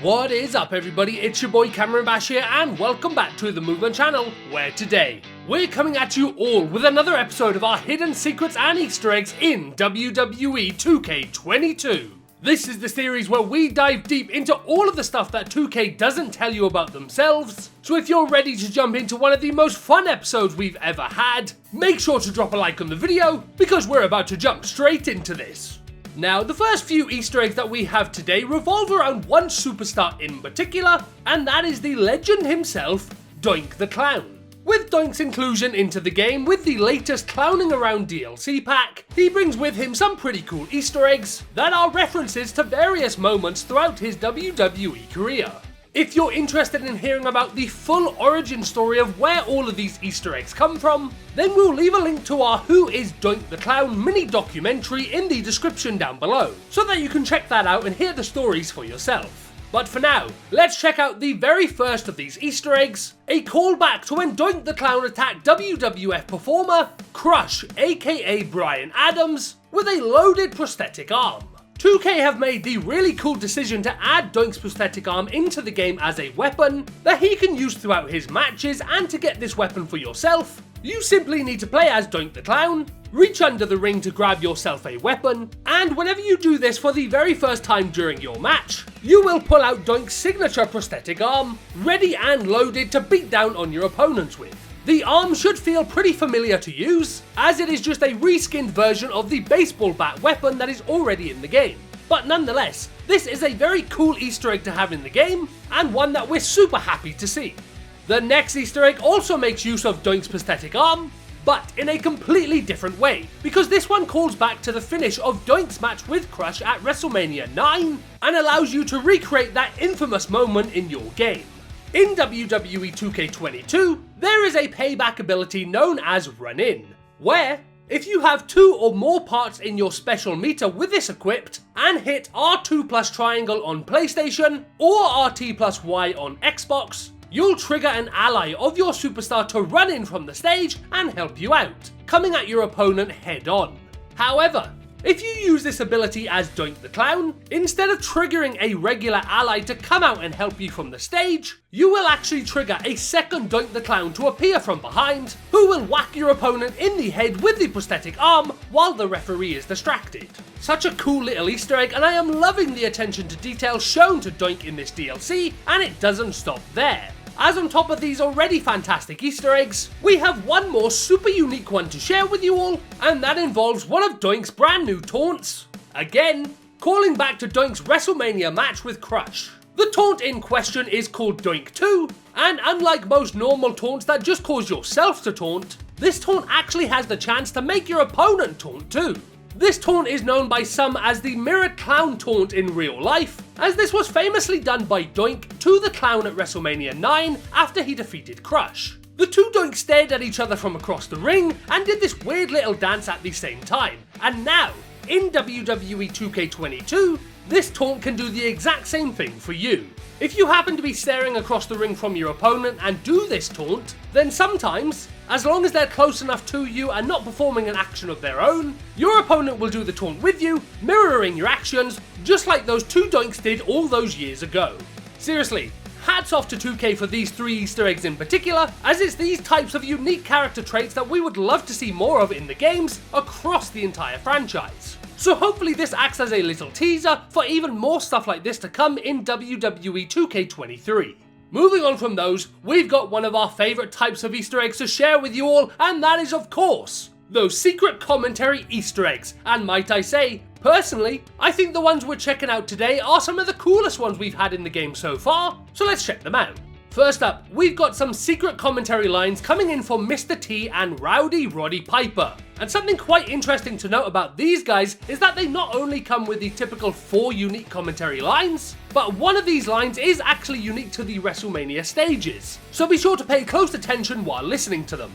What is up everybody, it's your boy Cameron Bash here and welcome back to the Movement channel, where today we're coming at you all with another episode of our hidden secrets and easter eggs in WWE 2K22. This is the series where we dive deep into all of the stuff that 2K doesn't tell you about themselves, so if you're ready to jump into one of the most fun episodes we've ever had, make sure to drop a like on the video because we're about to jump straight into this. Now, the first few easter eggs that we have today revolve around one superstar in particular, and that is the legend himself, Doink the Clown. With Doink's inclusion into the game with the latest Clowning Around DLC pack, he brings with him some pretty cool easter eggs that are references to various moments throughout his WWE career. If you're interested in hearing about the full origin story of where all of these easter eggs come from, then we'll leave a link to our Who is Doink the Clown mini documentary in the description down below, so that you can check that out and hear the stories for yourself. But for now, let's check out the very first of these easter eggs, a callback to when Doink the Clown attacked WWF performer Crush aka Brian Adams with a loaded prosthetic arm. 2K have made the really cool decision to add Doink's prosthetic arm into the game as a weapon that he can use throughout his matches, and to get this weapon for yourself, you simply need to play as Doink the Clown, reach under the ring to grab yourself a weapon, and whenever you do this for the very first time during your match, you will pull out Doink's signature prosthetic arm, ready and loaded to beat down on your opponents with. The arm should feel pretty familiar to use, as it is just a reskinned version of the baseball bat weapon that is already in the game. But nonetheless, this is a very cool easter egg to have in the game, and one that we're super happy to see. The next easter egg also makes use of Doink's prosthetic arm, but in a completely different way, because this one calls back to the finish of Doink's match with Crush at WrestleMania 9, and allows you to recreate that infamous moment in your game. In WWE 2K22, there is a payback ability known as Run In, where, if you have 2 or more parts in your special meter with this equipped, and hit R2 plus triangle on PlayStation, or RT plus Y on Xbox, you'll trigger an ally of your superstar to run in from the stage and help you out, coming at your opponent head on. However, if you use this ability as Doink the Clown, instead of triggering a regular ally to come out and help you from the stage, you will actually trigger a second Doink the Clown to appear from behind, who will whack your opponent in the head with the prosthetic arm while the referee is distracted. Such a cool little easter egg, and I am loving the attention to detail shown to Doink in this DLC, and it doesn't stop there. As on top of these already fantastic easter eggs, we have one more super unique one to share with you all, and that involves one of Doink's brand new taunts. Again, calling back to Doink's WrestleMania match with Crush. The taunt in question is called Doink 2, and unlike most normal taunts that just cause yourself to taunt, this taunt actually has the chance to make your opponent taunt too. This taunt is known by some as the Mirrored Clown taunt in real life, as this was famously done by Doink to the Clown at WrestleMania 9 after he defeated Crush. The two Doinks stared at each other from across the ring and did this weird little dance at the same time, and now, in WWE 2K22, this taunt can do the exact same thing for you. If you happen to be staring across the ring from your opponent and do this taunt, then sometimes, as long as they're close enough to you and not performing an action of their own, your opponent will do the taunt with you, mirroring your actions, just like those two Doinks did all those years ago. Seriously, hats off to 2K for these 3 easter eggs in particular, as it's these types of unique character traits that we would love to see more of in the games across the entire franchise. So hopefully this acts as a little teaser for even more stuff like this to come in WWE 2K23. Moving on from those, we've got one of our favourite types of easter eggs to share with you all, and that is of course, those secret commentary easter eggs. And might I say, personally, I think the ones we're checking out today are some of the coolest ones we've had in the game so far, so let's check them out. First up, we've got some secret commentary lines coming in from Mr.T and Roddy Piper. And something quite interesting to note about these guys is that they not only come with the typical 4 unique commentary lines, but one of these lines is actually unique to the WrestleMania stages. So be sure to pay close attention while listening to them.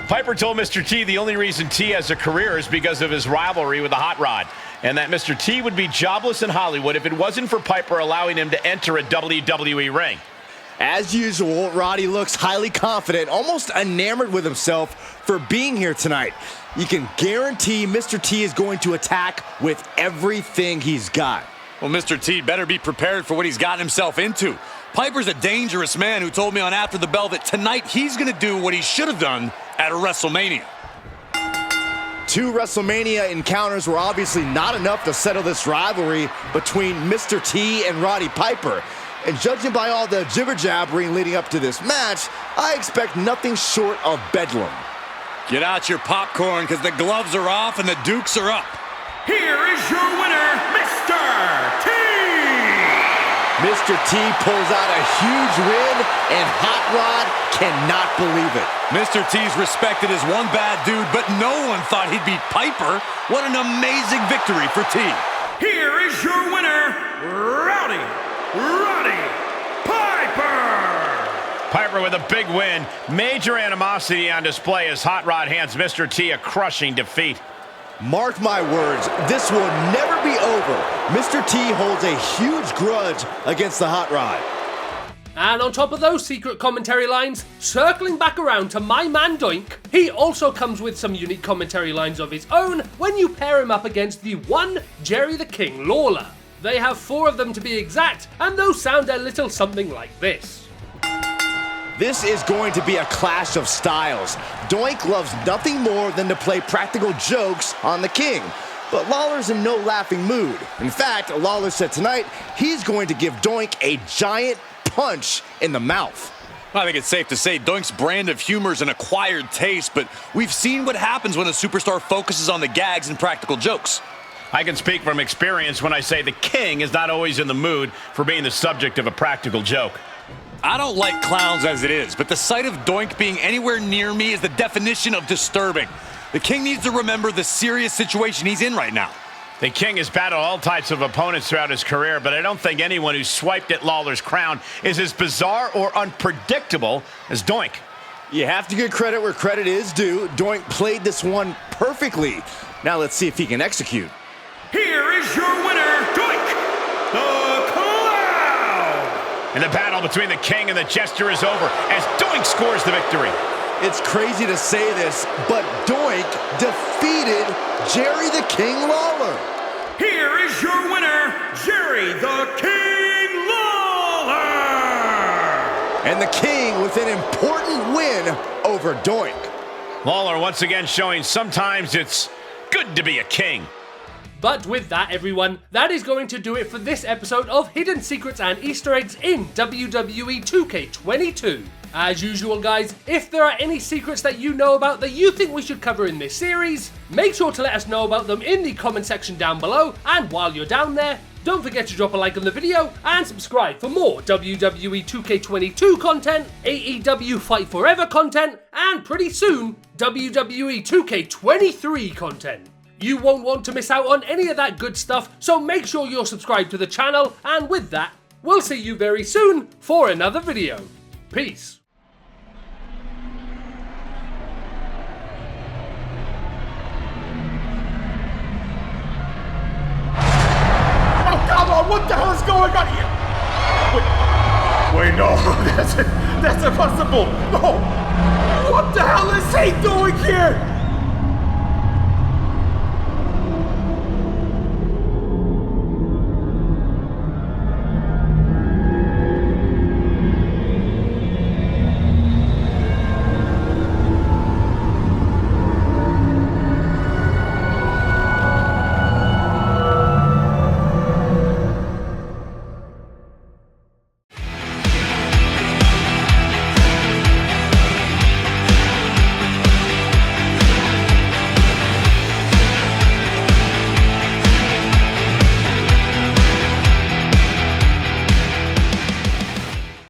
Piper told Mr. T the only reason T has a career is because of his rivalry with the Hot Rod, and that Mr. T would be jobless in Hollywood if it wasn't for Piper allowing him to enter a WWE ring. As usual, Roddy looks highly confident, almost enamored with himself for being here tonight. You can guarantee Mr. T is going to attack with everything he's got. Well, Mr. T better be prepared for what he's gotten himself into. Piper's a dangerous man who told me on After the Bell that tonight he's going to do what he should have done at a WrestleMania. 2 WrestleMania encounters were obviously not enough to settle this rivalry between Mr. T and Roddy Piper. And judging by all the jibber-jabbering leading up to this match, I expect nothing short of bedlam. Get out your popcorn because the gloves are off and the dukes are up. Here is your winner, Mr. T! Mr. T pulls out a huge win, and Hot Rod cannot believe it. Mr. T's respected as one bad dude, but no one thought he'd beat Piper. What an amazing victory for T. Here is your winner, Roddy Piper! Piper with a big win. Major animosity on display as Hot Rod hands Mr. T a crushing defeat. Mark my words, this will never be over. Mr. T holds a huge grudge against the Hot Rod. And on top of those secret commentary lines, circling back around to my man Doink, he also comes with some unique commentary lines of his own when you pair him up against the one Jerry the King Lawler. They have 4 of them to be exact, and those sound a little something like this. This is going to be a clash of styles. Doink loves nothing more than to play practical jokes on the King. But Lawler's in no laughing mood. In fact, Lawler said tonight he's going to give Doink a giant punch in the mouth. I think it's safe to say Doink's brand of humor is an acquired taste, but we've seen what happens when a superstar focuses on the gags and practical jokes. I can speak from experience when I say the King is not always in the mood for being the subject of a practical joke. I don't like clowns as it is, but the sight of Doink being anywhere near me is the definition of disturbing. The King needs to remember the serious situation he's in right now. The King has battled all types of opponents throughout his career, but I don't think anyone who swiped at Lawler's crown is as bizarre or unpredictable as Doink. You have to give credit where credit is due. Doink played this one perfectly. Now let's see if he can execute. Here is your winner, Doink the Clown! And the battle between the King and the Jester is over as Doink scores the victory. It's crazy to say this, but Doink defeated Jerry the King Lawler. Here is your winner, Jerry the King Lawler! And the King with an important win over Doink. Lawler once again showing sometimes it's good to be a king. But with that, everyone, that is going to do it for this episode of Hidden Secrets and Easter Eggs in WWE 2K22. As usual, guys, if there are any secrets that you know about that you think we should cover in this series, make sure to let us know about them in the comment section down below, and while you're down there, don't forget to drop a like on the video and subscribe for more WWE 2K22 content, AEW Fight Forever content, and pretty soon, WWE 2K23 content. You won't want to miss out on any of that good stuff, so make sure you're subscribed to the channel, and with that, we'll see you very soon for another video. Peace. Oh, come on, what the hell is going on here? Wait, no, that's impossible. No, what the hell is he doing here?